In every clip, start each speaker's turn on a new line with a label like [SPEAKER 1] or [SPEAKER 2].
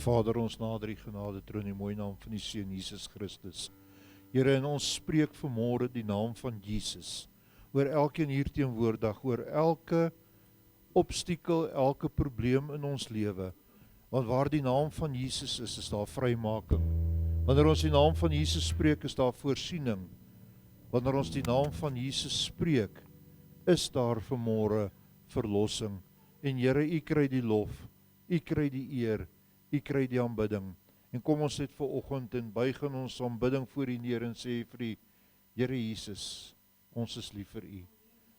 [SPEAKER 1] Vader, ons nader die genade troon in die mooie naam van die Seun Jesus Christus. Here, en ons spreek vanmôre die naam van Jesus oor elkeen hier teenwoordig, oor elke obstakel, elke probleem in ons lewe. Want waar die naam van Jesus is daar vrymaking. Wanneer ons die naam van Jesus spreek, is daar voorsiening. Wanneer ons die naam van Jesus spreek, is daar vanmôre verlossing. En Here, U kry die lof, U kry die eer, U kry die aanbidding. En kom ons net vanoggend en buig in ons aanbidding voor U neer en sê vir U, Here Jesus, ons is lief vir U.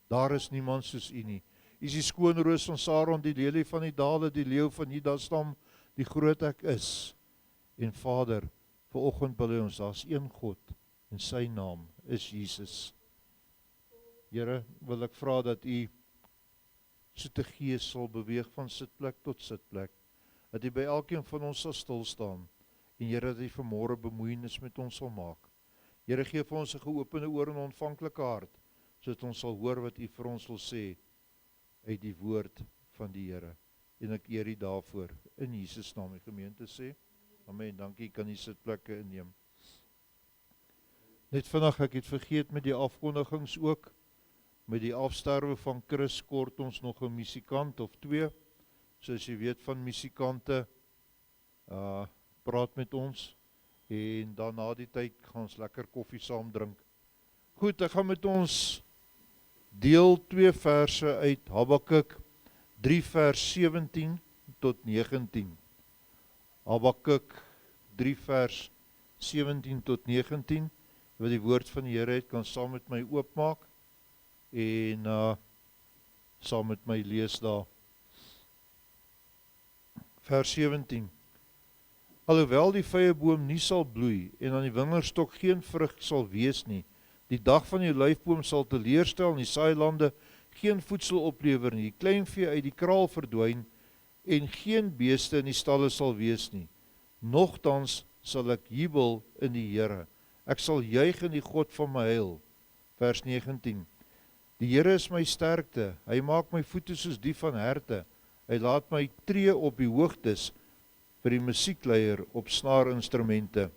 [SPEAKER 1] Daar is niemand soos U nie. U is die skoon roos van Saron, die lelie van die dale, die leeu van Juda stam, die groot ek is. En Vader, vanoggend bid ons, daar's een God en sy naam is Jesus. Here, wil ek vra dat U soete gees sal beweeg van sitplek tot sitplek, dat U by elkeen van ons sal stil staan, en Here, dat U vanmôre bemoeienis met ons sal maak. Here, gee vir ons 'n geopende oor en 'n ontvanklike hart, sodat ons sal hoor wat U vir ons wil sê uit die woord van die Here. En ek eer U daarvoor, in Jesus naam. Die gemeente sê, amen. Dankie, kan U sitplekke inneem. Net vinnig, ek het vergeet met die afkondigings ook. Met die afsterwe van Chris kort ons nog 'n musikant of 2. So as jy weet van musikante, praat met ons. En dan na die tyd gaan ons lekker koffie saam drink. Goed, ek gaan met ons deel 2 verse uit Habakuk 3 vers 17 tot 19. Habakuk 3 vers 17 tot 19. Wat die woord van die Here het, kan saam met my oopmaak en saam met my lees daar. Vers 17. Alhoewel die vyeboom nie sal bloei en aan die wingerdstok geen vrug sal wees nie, die dag van die olyfboom sal teleurstel en die saailande geen voedsel oplewer nie, die kleinvee uit die kraal verdwyn en geen beeste in die stalle sal wees nie. Nogtans sal ek jubel in die Here. Ek sal juig in die God van my heil. Vers 19. Die Here is my sterkte, hy maak my voete soos die van herte, hy laat my tree op die hoogtes vir die musiekleier op snaarinstrumente.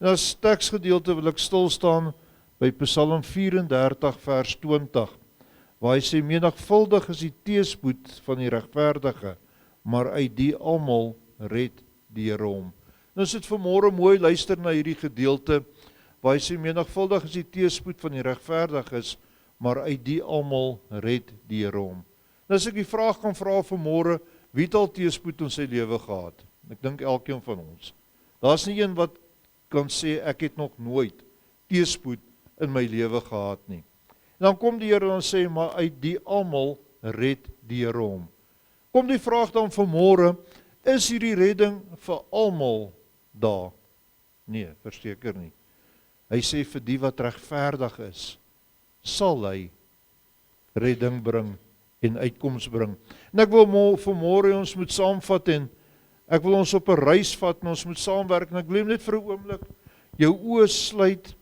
[SPEAKER 1] En as teksgedeelte wil ek stil staan by Psalm 34 vers 20, waar hy sê, menigvuldig is die teëspoed van die regverdige, maar uit die almal red die Here hom. Nou as dit vanmôre mooi luister na hierdie gedeelte, waar hy sê, menigvuldig is die teëspoed van die regverdiges, maar uit die almal red die Here hom. Nou as ek die vraag kan vra vanmôre, wie het al teëspoed in sy lewe gehad? Ek dink elkeen van ons. Daar's nie een wat kan sê, ek het nog nooit teëspoed in my lewe gehad nie. En dan kom die Here en sê, maar uit die almal red die Here hom. Kom die vraag dan vanmôre, is hierdie redding vir almal daar? Nee, verseker nie. Hy sê vir die wat regverdig is, sal hy redding bring en uitkoms bring. En ek wil vanmôre ons moet saamvat en ek wil ons op 'n reis vat en ons moet saamwerk en ek wil net vir 'n oomblik jou oë sluit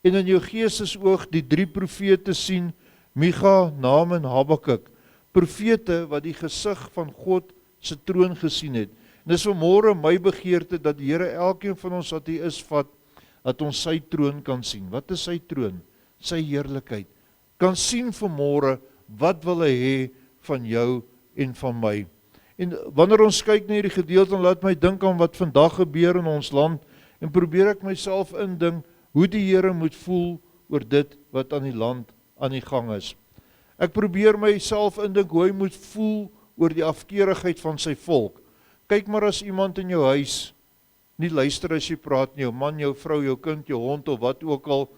[SPEAKER 1] en in jou geestesoog die 3 profete sien, Micha, Naam en Habakuk. Profete wat die gesig van God se troon gesien het. En dis vanmôre my begeerte dat die Here elkeen van ons wat hier is vat, dat ons sy troon kan sien. Wat is sy troon? Sy heerlikheid. Kan sien vanmôre, wat wil hy hê van jou en van my? En wanneer ons kyk na hierdie gedeelte, laat my dink aan wat vandag gebeur in ons land, en probeer ek myself indink, hoe die Here moet voel oor dit wat aan die land aan die gang is. Ek probeer myself indink hoe hy moet voel oor die afkeurigheid van sy volk. Kyk maar as iemand in jou huis nie luister as jy praat nie, jou man, jou vrou, jou kind, jou hond of wat ook al,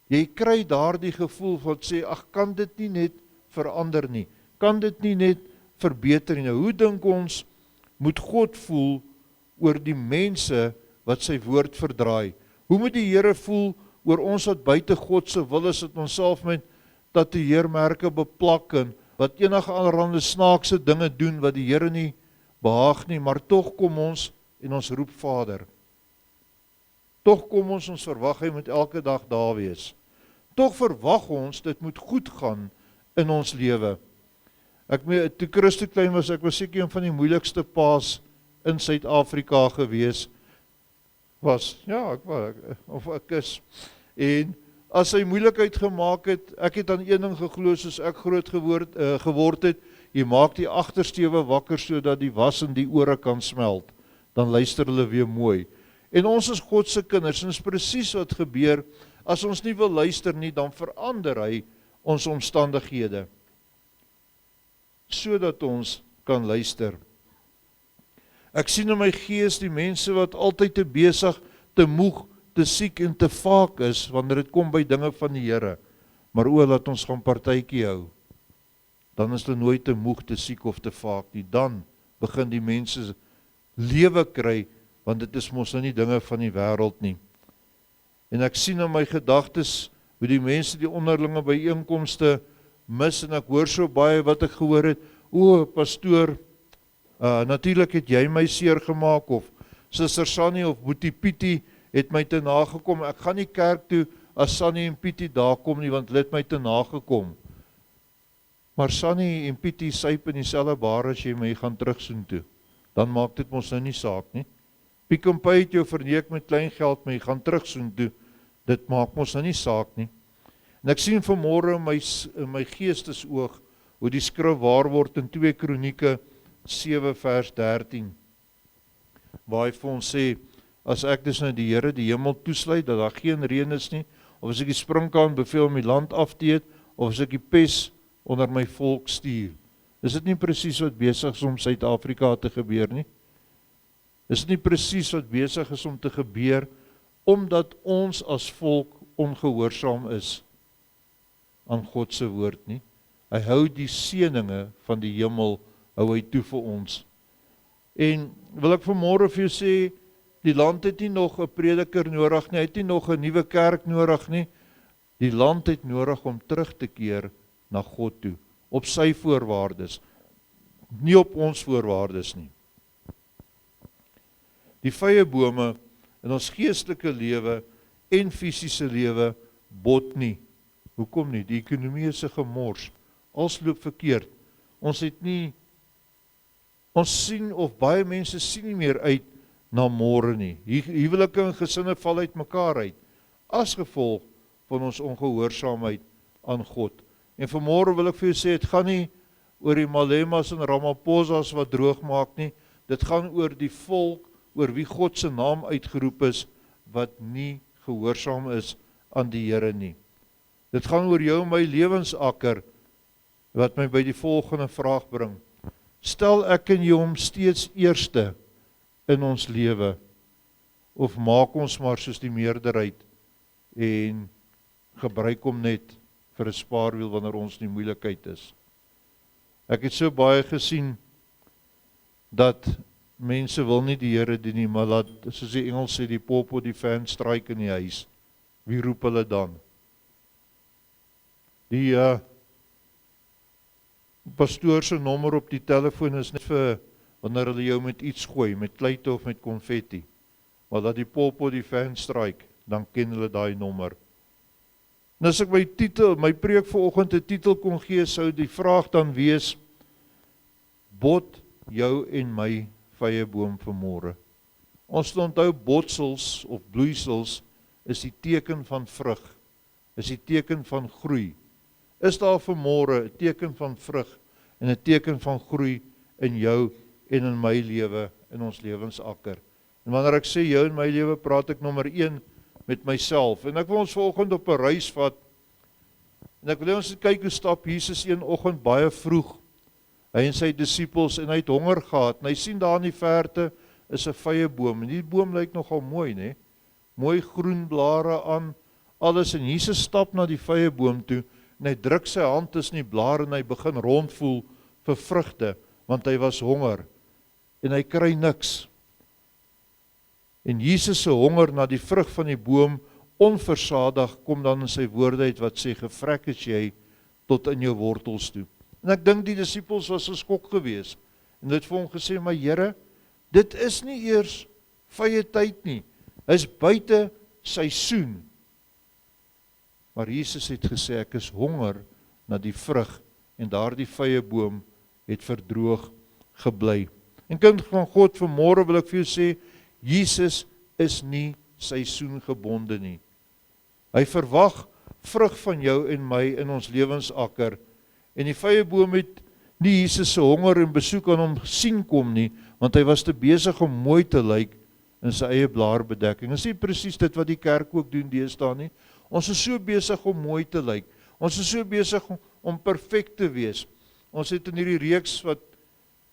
[SPEAKER 1] jy kry daardie gevoel van sê, ag, kan dit nie net verander nie? Kan dit nie net verbeter nie? Nou, hoe dink ons moet God voel oor die mense wat sy woord verdraai? Hoe moet die Here voel oor ons wat buite God se wil is, dat ons self met tatoeëermerke beplak en wat enige allerhande snaakse dinge doen wat die Here nie behaag nie, maar tog kom ons en ons roep Vader. Tog kom ons verwag hy moet elke dag daar wees. Tog verwag ons dit moet goed gaan in ons lewe. Toe Christus klein was, ek was seker een van die moeilikste paas in Suid-Afrika gewees was. Ja, ek is. En as hy moeilikheid gemaak het, ek het aan een ding geglo soos ek groot geword het, jy maak die agtersteewe wakker sodat die was in die ore kan smelt. Dan luister hulle weer mooi. En ons is God se kinders, en is presies wat gebeur, as ons nie wil luister nie, dan verander hy ons omstandighede, sodat ons kan luister. Ek sien in my gees die mense wat altyd te besig, te moeg, te siek en te vaak is, wanneer dit kom by dinge van die Here, maar laat ons gaan partytjie hou. Dan is hulle nooit te moeg, te siek of te vaak nie. Dan begin die mense lewe kry, want dit is mos nou nie dinge van die wêreld nie. En ek sien in my gedagtes hoe die mense die onderlinge byeenkomste mis, en ek hoor so baie wat ek gehoor het, pastoor, natuurlik het jy my seer gemaak, of Suster Sannie of Boetie Pietie het my te nagekom, ek gaan nie kerk toe as Sannie en Pietie daar kom nie, want hulle het my te nagekom. Maar Sannie en Pietie syp in dieselfde bar as jy my gaan terugsoen toe. Dan maak dit mos nou nie saak nie. Piek en Py het jou verneek met klein geld, maar jy gaan terugsoen toe. Dit maak mos nou nie saak nie. En ek sien vanmôre in my geestesoog hoe die skrif waar word in 2 Kronieke 7 vers 13. Waar hy vir ons sê, as ek dus nou die Here die hemel toesluit, dat daar geen reën is nie, of as ek die sprinkaan beveel om die land af te eet, of as ek die pes onder my volk stuur. Is dit nie presies wat besig is om Suid-Afrika te gebeur nie? Is dit nie presies wat besig is om te gebeur, omdat ons as volk ongehoorsaam is aan God se woord nie? Hy hou die seëninge van die hemel, hou hy toe vir ons. En wil ek vanmôre vir jou sê, die land het nie nog 'n prediker nodig nie, hy het nie nog 'n nuwe kerk nodig nie. Die land het nodig om terug te keer na God toe, op sy voorwaardes, nie op ons voorwaardes nie. Die vyebome in ons geestelike lewe en fisiese lewe bot nie. Hoekom nie? Die ekonomie is 'n gemors. Alles loop verkeerd. Ons sien, of baie mense sien nie meer uit na môre nie. Huwelike en gesinne val uit mekaar uit, as gevolg van ons ongehoorsaamheid aan God. En vanmôre wil ek vir jou sê, het gaan nie oor die Malemas en Ramaphosas wat droog maak nie, dit gaan oor die volk, oor wie God se naam uitgeroep is, wat nie gehoorsaam is aan die Here nie. Dit gaan oor jou en my lewensakker, wat my by die volgende vraag bring. Stel ek en jy hom steeds eerste in ons lewe, of maak ons maar soos die meerderheid en gebruik hom net vir 'n spaarwiel wanneer ons in die moeilikheid is. Ek het so baie gesien dat mense wil nie die Here dien nie, maar laat, soos die Engels sê, die pop of die fan strike in die huis. Wie roep hulle dan? Die pastoor se nommer op die telefoon is net vir wanneer hulle jou met iets gooi, met kluite of met konfetti. Maar dat die pop of die fan strike, dan ken hulle daai nommer. En as ek my preek vanoggend 'n titel kon gee, sou die vraag dan wees, bot jou en my vyeboom vanmôre. Ons onthou botsels of bloeisels is die teken van vrug, is die teken van groei. Is daar vanmôre 'n teken van vrug en 'n teken van groei in jou en in my lewe, in ons lewensakker? En wanneer ek sê jou en my lewe, praat ek nommer 1 met myself. En ek wil ons vanoggend op 'n reis vat. En ek wil ons kyk hoe stap Jesus een oggend baie vroeg, hy en sy disippels, en hy het honger gehad. En hy sien daar in die verte is 'n vyeboom. En die boom lyk nogal mooi, né? Mooi groen blare aan, alles. En Jesus stap na die vyeboom toe, en hy druk sy hand tussen die blare en hy begin rondvoel vir vrugte, want hy was honger. En hy kry niks. En Jesus se honger na die vrug van die boom, onversadig, kom dan in sy woorde uit wat sê, gevrek is jy tot in jou wortels toe. En ek dink die disippels was geskok geweest. En dit vir hom gesê, maar Here, dit is nie eers vye tyd nie. Is buite seisoen. Maar Jesus het gesê, ek is honger na die vrug, en daardie vyeboom het verdroog gebly. En kind van God, vanmôre wil ek vir jou sê, Jesus is nie seisoengebonde nie. Hy verwag vrug van jou en my in ons lewensakker. En die vyeboom het nie Jesus se honger en besoek aan hom sien kom nie, want hy was te besig om mooi te lyk in sy eie blaarbedekking. Is nie presies dit wat die kerk ook doen deesdae nie? Ons is so besig om mooi te lyk. Ons is so besig om perfek te wees. Ons het in hierdie reeks wat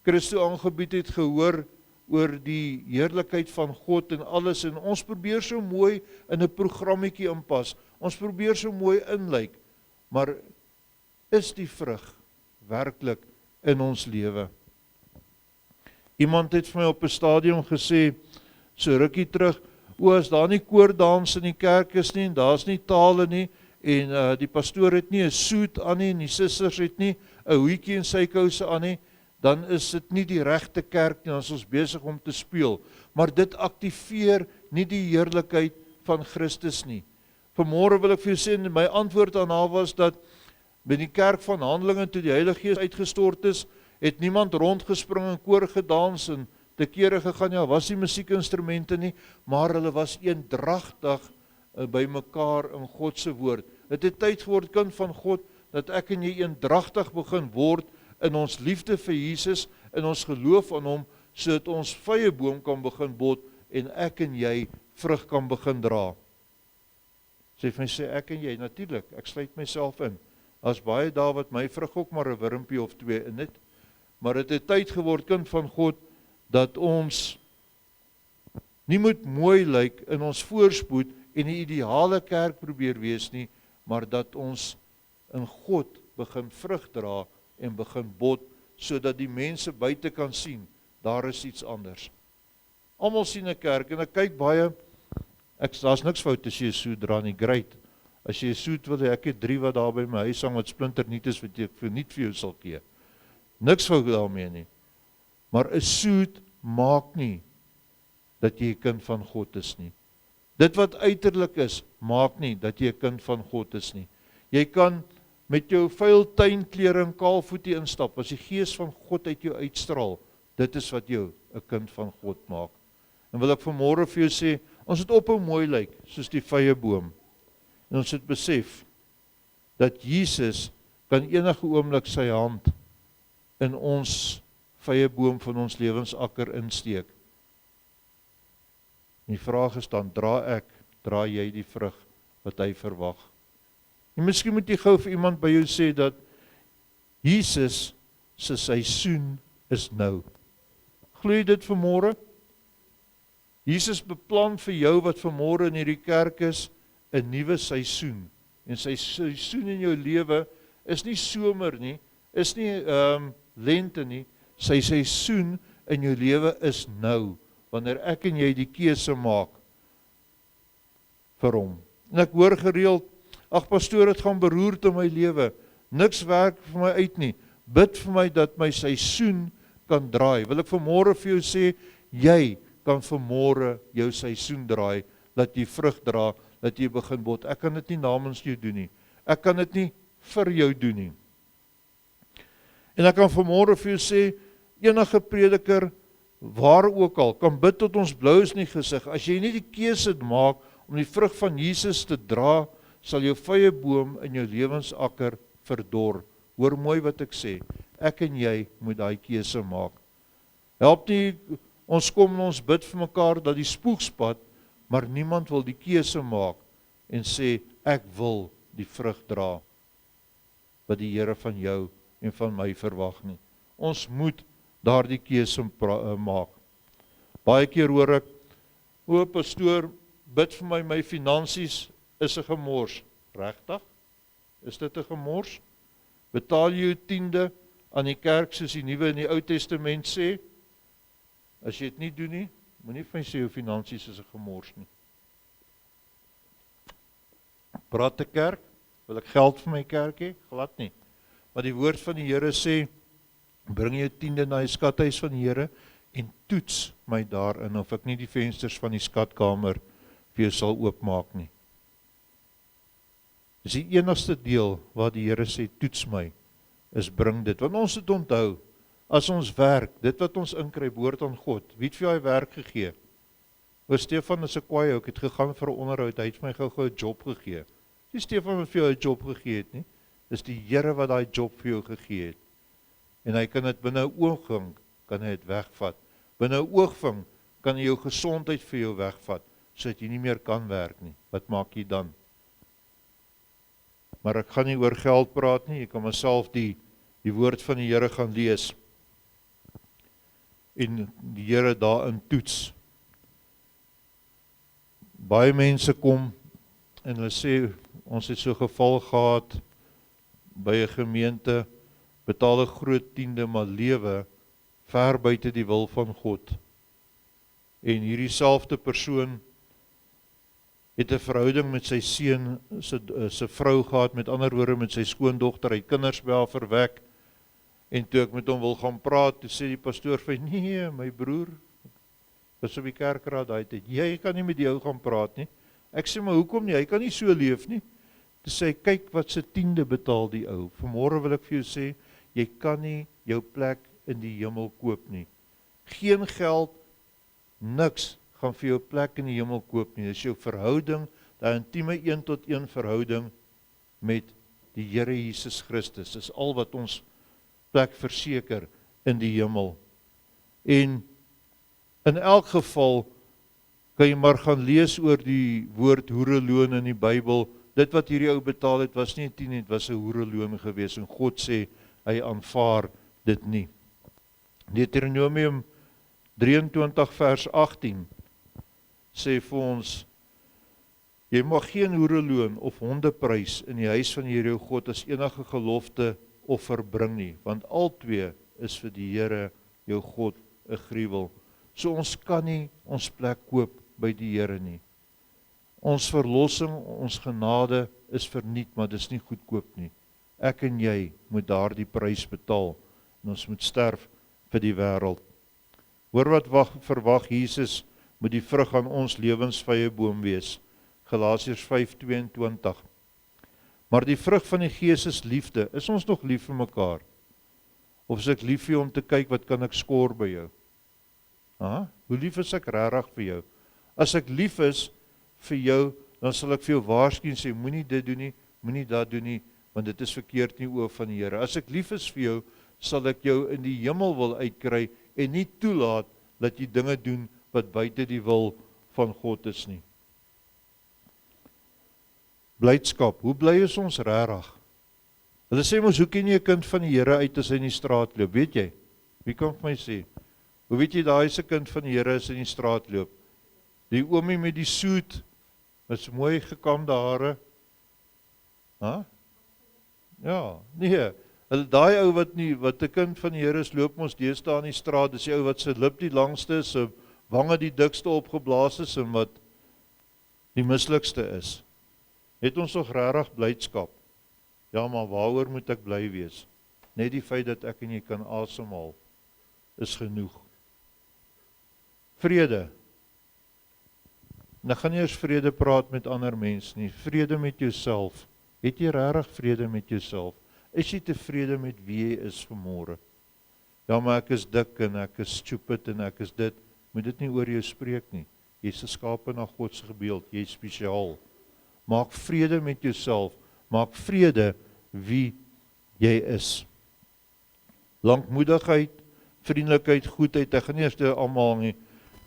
[SPEAKER 1] Christo aangebied het gehoor oor die heerlikheid van God en alles, en ons probeer so mooi in 'n programmetjie inpas. Ons probeer so mooi inlyk, maar is die vrug werklik in ons lewe? Iemand het vir my op 'n stadium gesê, so rukkie terug, as daar nie koordans in die kerk is nie, en daar's nie tale nie, en die pastoor het nie 'n soet aan nie, en die susters het nie 'n hoedjie en sykouse aan nie, dan is dit nie die regte kerk nie, dan is ons besig om te speel. Maar dit aktiveer nie die heerlikheid van Christus nie. Vanmôre wil ek vir jou sê, en my antwoord aan haar was dat by die kerk van Handelinge, toe die Heilige Gees uitgestort is, het niemand rondgespring en koor gedans en te kere gegaan, ja, was nie musiekinstrumente nie, maar hulle was eendragtig by mekaar in God se woord. Het het tyd geword, kind van God, dat ek en jy eendragtig begin word in ons liefde vir Jesus, in ons geloof aan hom, sodat ons vyeboom kan begin bot en ek en jy vrug kan begin dra. Sy vir my sê, ek en jy, natuurlik, ek sluit myself in. As baie daar wat my vrug ook maar 'n wurmpie of twee in dit, maar het het tyd geword, kind van God, dat ons nie moet mooi lyk in ons voorspoed en die ideale kerk probeer wees nie, maar dat ons in God begin vrug dra en begin bot, sodat die mense buite kan sien, daar is iets anders. Almal sien 'n kerk, en ek kyk baie, daar's niks fout as jy 'n soet dra nie, great. As jy 'n soet wil hê, ek het 3 wat daar by my huis hang, wat splinter nuut is, wat ek verniet vir jou sal gee. Niks fout daarmee nie. Maar 'n soet maak nie dat jy 'n kind van God is nie. Dit wat uiterlik is, maak nie dat jy 'n kind van God is nie. Jy kan met jou vuil tuinklere en kaalvoetie instap, as die Gees van God uit jou uitstraal, dit is wat jou 'n kind van God maak. En wil ek vanmôre vir jou sê, ons het ophou mooi lyk, soos die vyeboom. En ons het besef, dat Jesus kan enige oomblik sy hand in ons vyeboom van ons lewensakker insteek. En die vraag is dan, dra jy die vrug wat hy verwag? En miskien moet jy gou vir iemand by jou sê dat Jesus se seisoen is nou. Glo jy dit vanmôre? Jesus beplan vir jou wat vanmôre in hierdie kerk is, 'n nuwe seisoen. En sy seisoen in jou lewe is nie somer nie, is nie lente nie. Sy seisoen in jou lewe is nou, wanneer ek en jy die keuse maak vir hom. En ek hoor gereeld, ag pastoor, dit gaan beroerd in my lewe. Niks werk vir my uit nie. Bid vir my dat my seisoen kan draai. Wil ek vanmôre vir jou sê, jy kan vanmôre jou seisoen draai, dat jy vrug dra, dat jy begin bot. Ek kan dit nie namens jou doen nie. Ek kan dit nie vir jou doen nie. En ek kan vanmôre vir jou sê, enige prediker, waar ook al, kan bid tot ons blou is in die gesig. As jy nie die keuse maak om die vrug van Jesus te dra, sal jou vyeboom in jou lewensakker verdor. Hoor mooi wat ek sê. Ek en jy moet daai keuse maak. Help nie, ons kom en ons bid vir mekaar dat die spoegspad, maar niemand wil die keuse maak en sê, ek wil die vrug dra, wat die Here van jou en van my verwag nie. Ons moet daardie keuse maak. Baie keer hoor ek, o pastoor, bid vir my finansies is 'n gemors. Regtig? Is dit 'n gemors? Betaal jy jou 10de aan die kerk soos die Nuwe en die Ou Testament sê? As jy dit nie doen nie, moenie vir my sê jou finansies is 'n gemors nie. Praat 'n kerk, wil ek geld vir my kerk hê? Glad nie. Maar die woord van die Here sê, bring jou 10de na die skathuis van die Here en toets my daarin of ek nie die vensters van die skatkamer vir jou sal oopmaak nie. Dis die enigste deel waar die Here sê, toets my, is bring dit. Want ons het onthou, as ons werk, dit wat ons inkry, behoort aan God. Wie het vir jou werk gegee? Oor Stefan is 'n kwaai ou, ek het gegaan vir 'n onderhoud, hy het vir my gou 'n job gegee. Die Stefan wat vir jou 'n job gegee het nie, dis die Here wat daai job vir jou gegee het. En hy kan dit binne 'n oogwink, kan hy dit wegvat. Binne 'n oogwink kan hy jou gesondheid vir jou wegvat, sodat jy nie meer kan werk nie. Wat maak jy dan? Maar ek gaan nie oor geld praat nie, ek kan myself die woord van die Here gaan lees. En die Here daarin toets. Baie mense kom en hulle sê, ons het so geval gehad by 'n gemeente, betaal 'n groot tiende, maar lewe ver buite die wil van God. En hierdie selfde persoon het 'n verhouding met sy seun, sy vrou gehad, met ander woorde met sy skoondogter, hy het kinders by haar verwek. En toe ek met hom wil gaan praat, toe sê die pastoor vir my, nee, my broer, was op die kerkraad daai tyd, jy kan nie met die ou gaan praat nie. Ek sê, maar hoekom nie, hy kan nie so leef nie. Toe sê hy, kyk wat sy tiende betaal die ou. Vanmôre wil ek vir jou sê, jy kan nie jou plek in die hemel koop nie. Geen geld, niks gaan vir jou plek in die hemel koop nie. Dis jou verhouding, daai intieme 1-tot-1 verhouding met die Here Jesus Christus. Dis al wat ons plek verseker in die hemel. En in elk geval kan jy maar gaan lees oor die woord hoereloon in die Bybel. Dit wat hierdie ou betaal het, was nie 'n 10, het was 'n hoereloon gewees. En God sê, hy aanvaar dit nie. Deuteronomium 23 vers 18 sê vir ons, jy mag geen hoereloon of hondeprys in die huis van die Here jou God as enige gelofte offer bring nie, want albei is vir die Here jou God 'n gruwel. So ons kan nie ons plek koop by die Here nie. Ons verlossing, ons genade is verniet, maar dis nie goedkoop nie. Ek en jy moet daardie prys betaal en ons moet sterf vir die wêreld. Hoor wat verwag Jesus moet die vrug aan ons lewensvrye boom wees. Galasiërs 5:22. Maar die vrug van die Gees is liefde. Is ons nog lief vir mekaar? Of is ek lief vir jou om te kyk wat kan ek skoor by jou? Hoe lief is ek regtig vir jou? As ek lief is vir jou, dan sal ek vir jou waarsku en sê, moenie dit doen nie, moenie dat doen nie, want dit is verkeerd in die oë van die Here. As ek lief is vir jou, sal ek jou in die hemel wil uitkry en nie toelaat dat jy dinge doen wat buite die wil van God is nie. Blydskap, hoe bly is ons regtig? Hulle sê mos, hoe ken jy 'n kind van die Here uit as hy in die straat loop, weet jy? Wie kan vir my sê? Hoe weet jy daai is 'n kind van die Here as hy in die straat loop? Die oomie met die soet, met mooi gekamde hare. Ja, nee. Daai ou wat 'n kind van die Here is, loop ons deesdae in die straat, dis die ou wat sy lip die langste is, sy wange die dikste opgeblaas is en wat die mislikste is. Het ons nog regtig blydskap? Ja, maar waaroor moet ek bly wees? Net die feit dat ek en jy kan asemhaal is genoeg. Vrede. Nou gaan nie eers vrede praat met ander mense nie. Vrede met jouself. Het jy regtig vrede met jouself? Is jy tevrede met wie jy is vanmôre? Ja, maar ek is dik en ek is stupid en ek is dit. Moet dit nie oor jou spreek nie. Jy is geskape na God se beeld. Jy is spesiaal. Maak vrede met jouself. Maak vrede wie jy is. Lankmoedigheid, vriendelikheid, goedheid, ek gaan nie eers almal nie.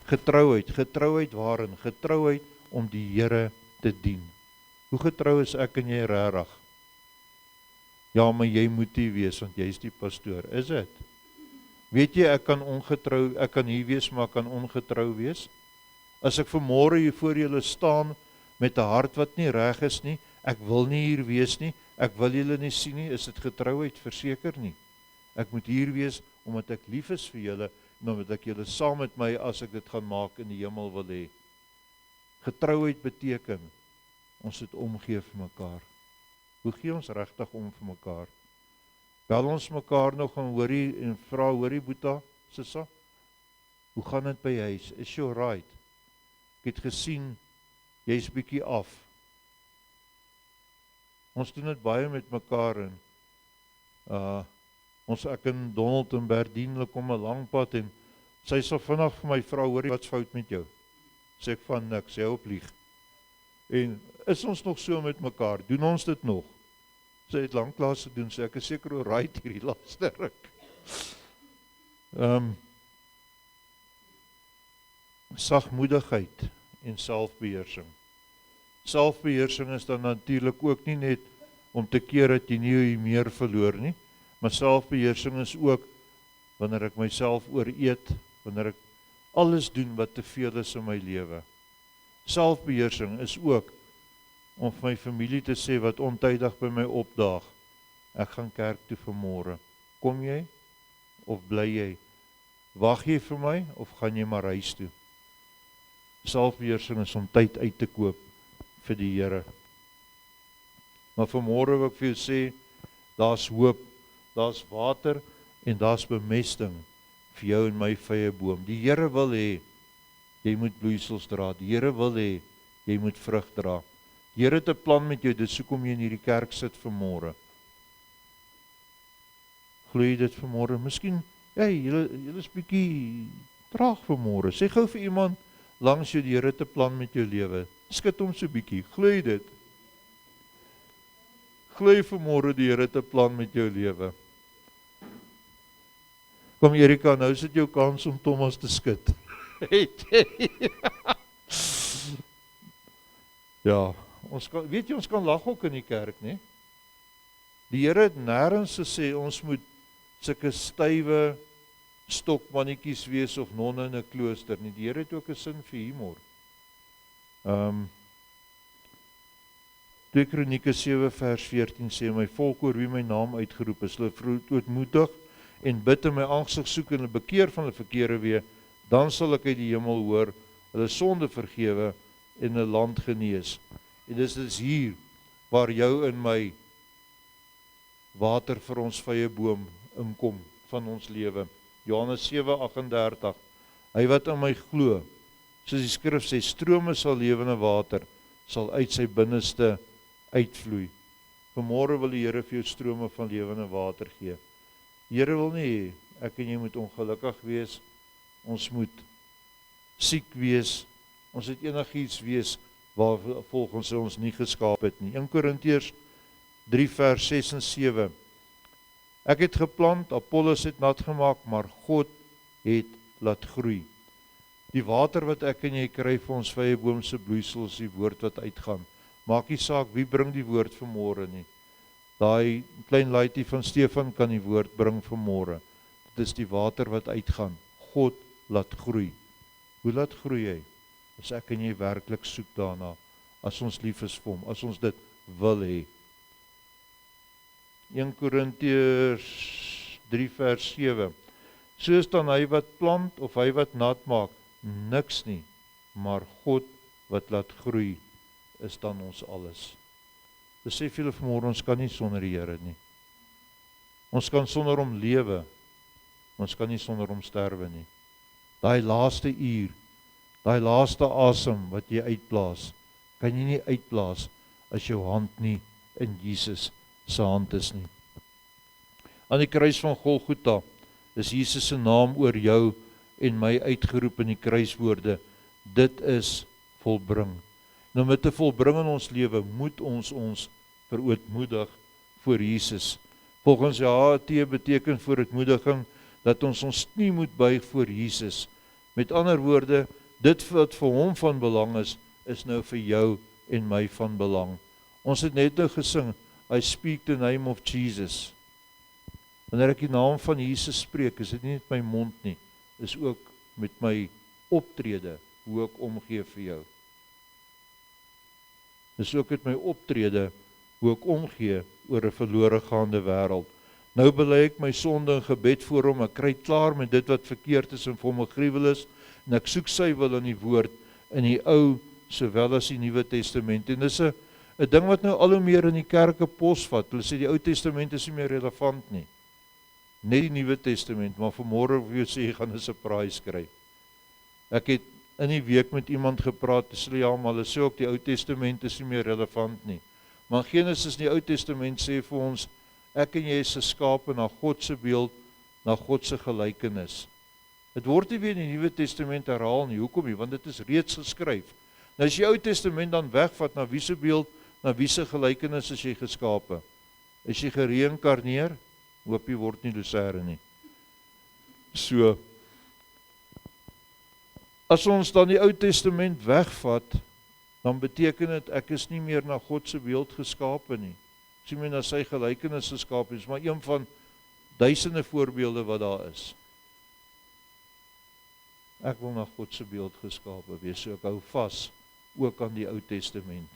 [SPEAKER 1] Getrouheid waarin? Getrouheid om die Here te dien. Hoe getrou is ek en jy regtig? Ja, maar jy moet nie wees, want jy is die pastoor. Is dit? Weet jy, ek kan hier wees, maar ek kan ongetrou wees. As ek vanmôre hier voor julle staan met 'n hart wat nie reg is nie, ek wil nie hier wees nie, ek wil julle nie sien nie, is dit getrouheid? Verseker nie. Ek moet hier wees omdat ek lief is vir julle en omdat ek julle saam met my, as ek dit gaan maak, in die hemel wil hê. Getrouheid beteken ons moet omgee vir mekaar. Hoe gee ons regtig om vir mekaar? Bel ons mekaar nog en hoorie en vra, hoorie Boeta, Sissa, hoe gaan dit by huis? Is jy right? Ek het gesien jy's bietjie af. Ons doen dit baie met mekaar en Ek en Donald in Berdien, hulle kom 'n lang pad en sy sal vinnig vir my vra, hoor, wat's fout met jou? Sê ek van niks, jy op lieg. En is ons nog so met mekaar? Doen ons dit nog? Sy het lanklaas gedoen, sê ek is seker oor right hierdie laaste ruk. Sagmoedigheid en selfbeheersing. Selfbeheersing is dan natuurlik ook nie net om te keer dat jy nie meer verloor nie, maar selfbeheersing is ook wanneer ek myself ooreet, wanneer ek alles doen wat te veel is in my lewe. Selfbeheersing is ook om vir my familie te sê wat ontydig by my opdaag, ek gaan kerk toe vanmôre. Kom jy of bly jy? Wag jy vir my of gaan jy maar huis toe? Selfbeheersing is om tyd uit te koop vir die Here. Maar vanmôre wil ek vir jou sê, daar's hoop, daar's water en daar's bemesting vir jou en my vyeboom. Die Here wil hê jy moet bloeisels dra. Die Here wil hê jy moet vrug dra. Die Here het 'n plan met jou, dis hoekom jy in hierdie kerk sit vanmôre. Glo jy dit vanmôre? Miskien, julle is bietjie traag vanmôre. Sê gou vir iemand langs jou, die Here het 'n plan met jou lewe. Skud hom so bietjie. Glo jy dit? Glo jy vanmôre die Here het 'n plan met jou lewe? Kom Erika, nou is dit jou kans om Thomas te skud. Ja, ons kan lag ook in die kerk, né? Die Here het nêrens gesê ons moet sulke stywe stokmannetjies wees of nonne in 'n klooster nie. Die Here het ook 'n sin vir humor. 2 Kronieke 7 vers 14 sê, my volk oor wie my naam uitgeroep is, hulle ootmoedig en bid in my aangesig soek en hulle bekeer van hulle verkeerde weë, dan sal ek uit die hemel hoor, hulle sonde vergewe en 'n land genees. En dis hier waar jou en my water vir ons vyeboom inkom van ons lewe. Johannes 7:38. Hy wat in my glo, soos die skrif sê, strome sal lewende water sal uit sy binneste uitvloei. Vanmôre wil die Here vir jou strome van lewende water gee. Die Here wil nie hê ek en jy moet ongelukkig wees. Ons moet siek wees. Ons het enigiets wees waar volgens ons nie geskaap het nie. 1 Korintiërs 3 vers 6 en 7. Ek het geplant, Apollos het nat gemaak, maar God het laat groei. Die water wat ek en jy kry vir ons vyeboom se bloeisel is die woord wat uitgaan. Maak nie saak wie bring die woord vanmôre nie. Daai klein laaitjie van Stefan kan die woord bring vanmôre. Dit is die water wat uitgaan. God laat groei. Hoe laat groei hy? As ek en jy werklik soek daarna, as ons lief is vir hom, as ons dit wil hê. 1 Korintiërs 3 vers 7. So is dan hy wat plant of hy wat nat maak, niks nie, maar God wat laat groei is dan ons alles. Besef julle vanmôre, ons kan nie sonder die Here nie. Ons kan sonder hom lewe, ons kan nie sonder hom sterwe nie. Daai laaste uur, daai laaste asem wat jy uitblaas, kan jy nie uitblaas as jou hand nie in Jesus se hand is nie. Aan die kruis van Golgotha is Jesus se naam oor jou en my uitgeroep in die kruiswoorde, dit is volbring. Nou met te volbring in ons lewe moet ons verootmoedig voor Jesus. Volgens HAT beteken verootmoediging dat ons knie moet buig voor Jesus. Met ander woorde, dit wat vir hom van belang is nou vir jou en my van belang. Ons het net nou gesing, I speak the name of Jesus. Wanneer ek die naam van Jesus spreek, is dit nie met my mond nie, is ook met my optrede, hoe ek omgee vir jou. Dis ook met my optrede, hoe ek omgee oor 'n verlore gaande wêreld. Nou bely ek my sonde in gebed voor hom, ek kry klaar met dit wat verkeerd is en vir hom 'n gruwel is, en ek soek sy wil in die woord, in die Ou sowel as die Nuwe Testament. En dis 'n ding wat nou al hoe meer in die kerke posvat. Hulle sê die Ou Testament is nie meer relevant nie. Net die Nuwe Testament, maar vanmôre wil jy sê jy gaan 'n surprise kry. Ek het in die week met iemand gepraat, sê ja, maar hulle sê ook die Ou Testament is nie meer relevant nie. Maar Genesis in die Ou Testament sê vir ons, Ek en jy is geskape na God se beeld, na God se gelykenis. Dit word nie weer in die Nuwe Testament herhaal nie. Hoekom nie? Want dit is reeds geskryf. Nou as jy Ou Testament dan wegvat, na wie se beeld, na wie se gelykenis is jy geskape? Is jy gereïnkarneer? Hoop jy word nie Lucerne nie. So, as ons dan die Ou Testament wegvat, dan beteken dit ek is nie meer na God se beeld geskape nie. Ek is nie meer na sy gelykenis geskape nie. Dit is maar een van duisende voorbeelde wat daar is. Ek wil na God se beeld geskape wees, so ek hou vas ook aan die Ou Testament.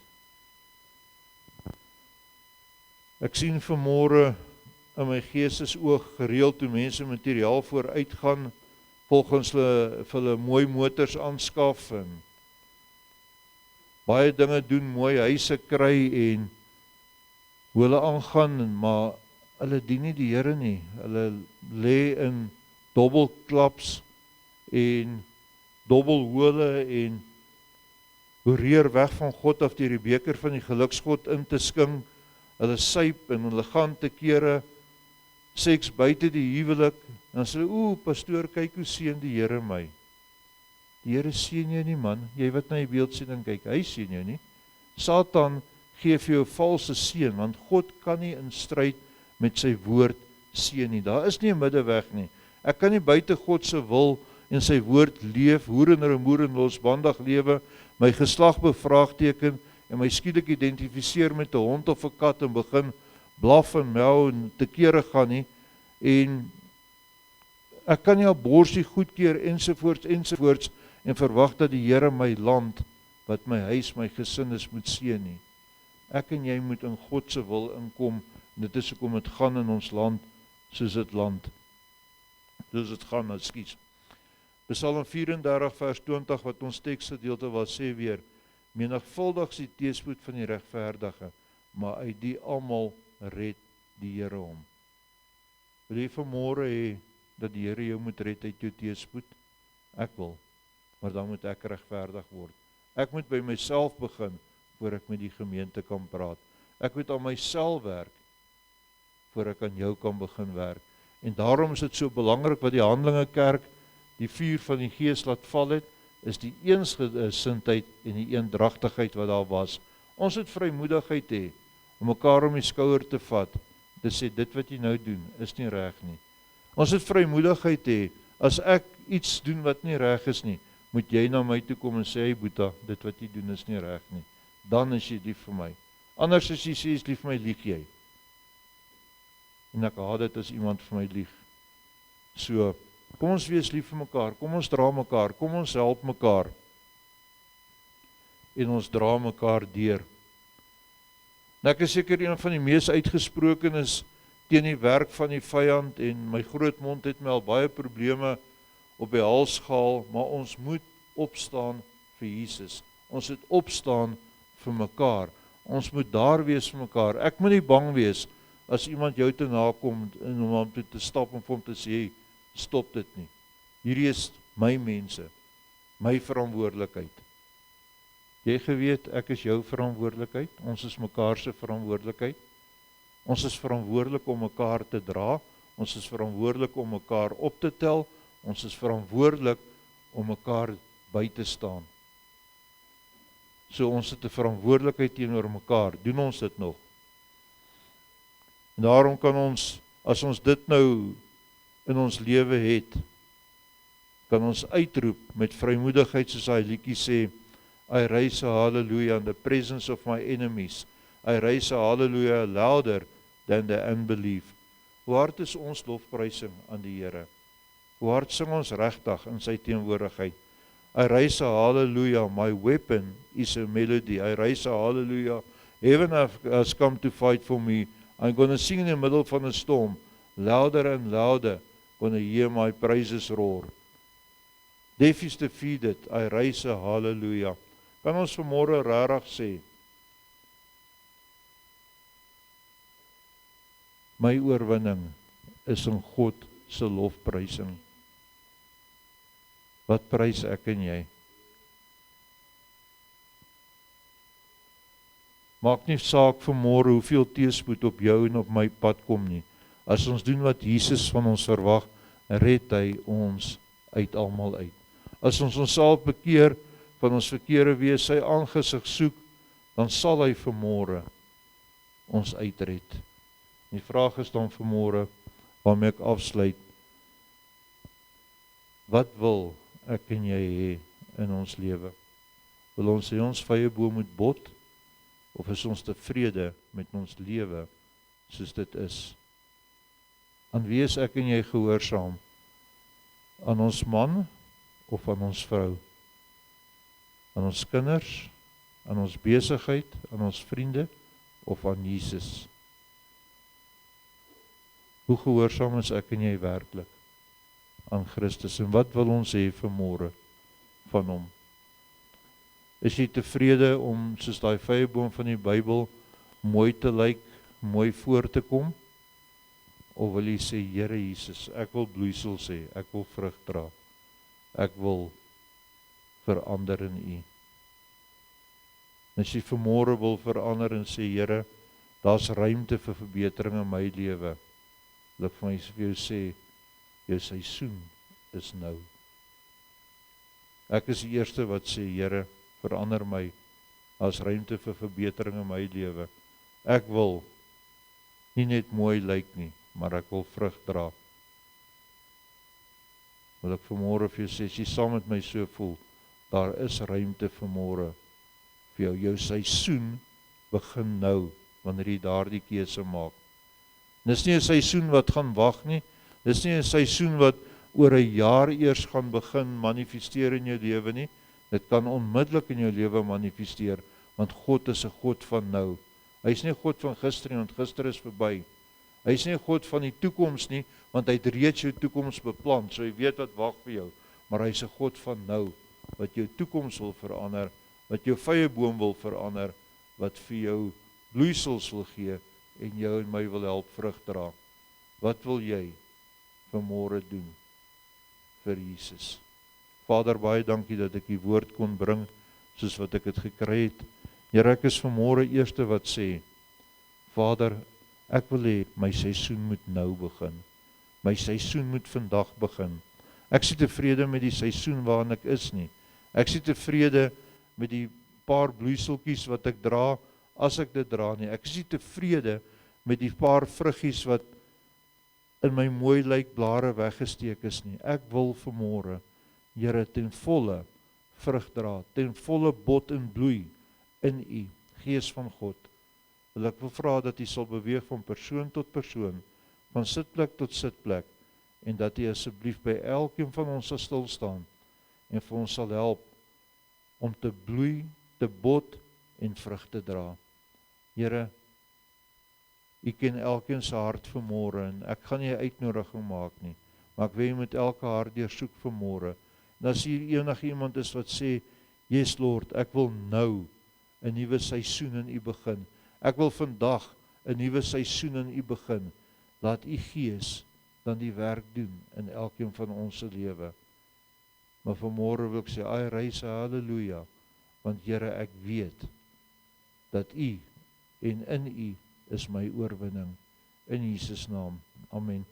[SPEAKER 1] Ek sien vanmôre in my geestesoog gereeld toe mense materiaal vooruitgaan, volgens hulle mooi motors aanskaf en baie dinge doen, mooi huise kry en hoe hulle aangaan, maar hulle dien nie die Here nie. Hulle lê in dobbelklaps en dobbelhole en boreer weg van God af deur die beker van die geluksgod in te skink. Hulle suip en hulle gaan te kere seks buite die huwelik. En dan sê hulle, pastoor, kyk hoe seën die Here my. Die Here seën jou nie, man. Jy wat na die beeld sien en kyk, hy seën jou nie. Satan gee vir jou 'n valse seën, want God kan nie in stryd met sy woord seën nie. Daar is nie 'n middeweg nie. Ek kan nie buite God se wil en sy woord leef, hoer en remoer en losbandig lewe, my geslag bevraagteken en my skielik identifiseer met 'n hond of 'n kat en begin blaf en mel en te kere gaan nie. En ek kan nie 'n borsie goedkeur ensovoorts en verwag dat die Here my land, wat my huis, my gesin is, moet seën nie. Ek en jy moet in God se wil inkom, en dit is hoekom dit gaan in ons land soos dit gaan, ekskuus. Psalm 34 vers 20 wat ons teksgedeelte was, sê weer, menigvuldig is die teëspoed van die regverdige, maar uit die almal red die Here hom. Wil jy vanmôre hê dat die Here jou moet red uit jou teëspoed? Ek wil, maar dan moet ek regverdig word. Ek moet by myself begin, voor ek met die gemeente kan praat. Ek moet aan myself werk, voor ek aan jou kan begin werk. En daarom is dit so belangrik wat die Handelinge Kerk, die vuur van die Gees laat val het, is die eensgesindheid en die eendragtigheid wat daar was. Ons het vrymoedigheid hê, om mekaar om die skouer te vat, te sê, dit wat jy nou doen, is nie reg nie. Ons het vrymoedigheid hê, as ek iets doen wat nie reg is nie, moet jy na my toe kom en sê, hey Boeta, dit wat jy doen is nie reg nie. Dan is jy lief vir my. Anders as jy sê, is lief vir my, lieg jy. En ek haat dit as iemand vir my lieg. So, kom ons wees lief vir mekaar, kom ons dra mekaar, kom ons help mekaar. En ons dra mekaar deur. En ek is seker een van die mees uitgesprokenes teen die werk van die vyand, en my groot mond het my al baie probleme op die hals gehaal, maar ons moet opstaan vir Jesus. Ons moet opstaan vir mekaar. Ons moet daar wees vir mekaar. Ek moet nie bang wees as iemand jou te nakom en om hom te stap en vir hom te sê, stop dit nie. Hierdie is my mense, my verantwoordelikheid. Jy geweet, ek is jou verantwoordelikheid, ons is mekaar se verantwoordelikheid. Ons is verantwoordelik om mekaar te dra, ons is verantwoordelik om mekaar op te tel, ons is verantwoordelik om mekaar by te staan. So ons het 'n verantwoordelikheid teenoor mekaar, doen ons dit nog? En daarom kan ons, as ons dit nou in ons lewe het, kan ons uitroep met vrymoedigheid soos hy liedjie sê, I raise a hallelujah in the presence of my enemies. I raise a hallelujah louder than the unbelief. Hoe hard is ons lofprysing aan die Here? Hoe hard sing ons regtig in sy teenwoordigheid? I raise a hallelujah, my weapon is a melody. I raise a hallelujah, heaven has come to fight for me. I'm going to sing in the middle van a storm, louder and louder, going to hear my praises roar. Death is defeated, I raise a hallelujah. Kan ons vanmôre regtig sê, my oorwinning is in God se lofprysing. Wat prys ek en jy? Maak nie saak vanmôre hoeveel teëspoed op jou en op my pad kom nie. As ons doen wat Jesus van ons verwag, red hy ons uit almal uit. As ons onsself bekeer van ons verkeerde wees, sy aangesig soek, dan sal hy vanmôre ons uitred. Die vraag is dan vanmôre, waarmee ek afsluit, wat wil ek en jy hê in ons lewe? Wil ons hê ons vrye boom moet bot, of is ons tevrede met ons lewe soos dit is? Aan wie is ek en jy gehoorsaam? Aan ons man of aan ons vrou? Aan ons kinders, aan ons besigheid, aan ons vriende of aan Jesus? Hoe gehoorsaam is ek en jy werklik aan Christus? En wat wil ons hê vanmôre van hom? Is jy tevrede om soos daai vrye boom van die Bybel mooi te lyk, mooi voor te kom? Of wil jy sê, Here Jesus, ek wil bloeisels hê, ek wil vrug dra, ek wil verander in U? As jy vanmôre wil verander en sê, Here, daar's ruimte vir verbetering in my lewe, wil ek vir jou sê, jou seisoen is nou. Ek is die eerste wat sê, Here, verander my, daar's ruimte vir verbetering in my lewe. Ek wil nie net mooi lyk nie, maar ek wil vrug dra. Wil ek vanmôre vir jou sê, as jy saam met my so voel, daar is ruimte vanmôre vir jou. Jou seisoen begin nou, wanneer jy daardie keuse maak. Dis nie 'n seisoen wat gaan wag nie, dis nie 'n seisoen wat oor 'n jaar eers gaan begin manifesteer in jou lewe nie. Dit kan onmiddellik in jou lewe manifesteer, want God is 'n God van nou. Hy is nie 'n God van gister nie, want gister is verby. Hy is nie 'n God van die toekoms nie, want hy het reeds jou toekoms beplan, so hy weet wat wag vir jou. Maar hy is 'n God van nou, wat jou toekoms wil verander, wat jou vrye boom wil verander, wat vir jou bloeisels wil gee, en jou en my wil help vrug dra. Wat wil jy vanmôre doen vir Jesus? Vader, baie dankie dat ek die woord kon bring, soos wat ek het gekry het. Here, ek is vanmôre eerste wat sê, Vader, ek wil hê my seisoen moet nou begin. My seisoen moet vandag begin. Ek is nie tevrede met die seisoen waarin ek is nie. Ek is nie tevrede met die paar bloeiseltjies wat ek dra, as ek dit dra nie. Ek is nie tevrede met die paar vruggies wat in my mooi lyk blare weggesteek is nie. Ek wil vanmôre, Here, ten volle vrug dra, ten volle bot en bloei in U, Gees van God. Wil ek wil vra dat U sal beweeg van persoon tot persoon, van sitplek tot sitplek, en dat U asseblief by elkeen van ons sal stil staan, en vir ons sal help om te bloei, te bot en vrug te dra. Here, U ken elkeen se hart vanmôre, en ek gaan nie 'n uitnodiging maak nie, maar ek wil jy met elke hart deursoek vanmôre. En as hier enige iemand is wat sê, Yes Lord, ek wil nou 'n nuwe seisoen in U begin. Ek wil vandag 'n nuwe seisoen in U begin. Laat U Gees dan die werk doen in elkeen van ons se lewe. Maar vanmôre wil ek sê, ai reise haleluja, want Here, ek weet dat U en in U is my oorwinning. In Jesus naam. Amen.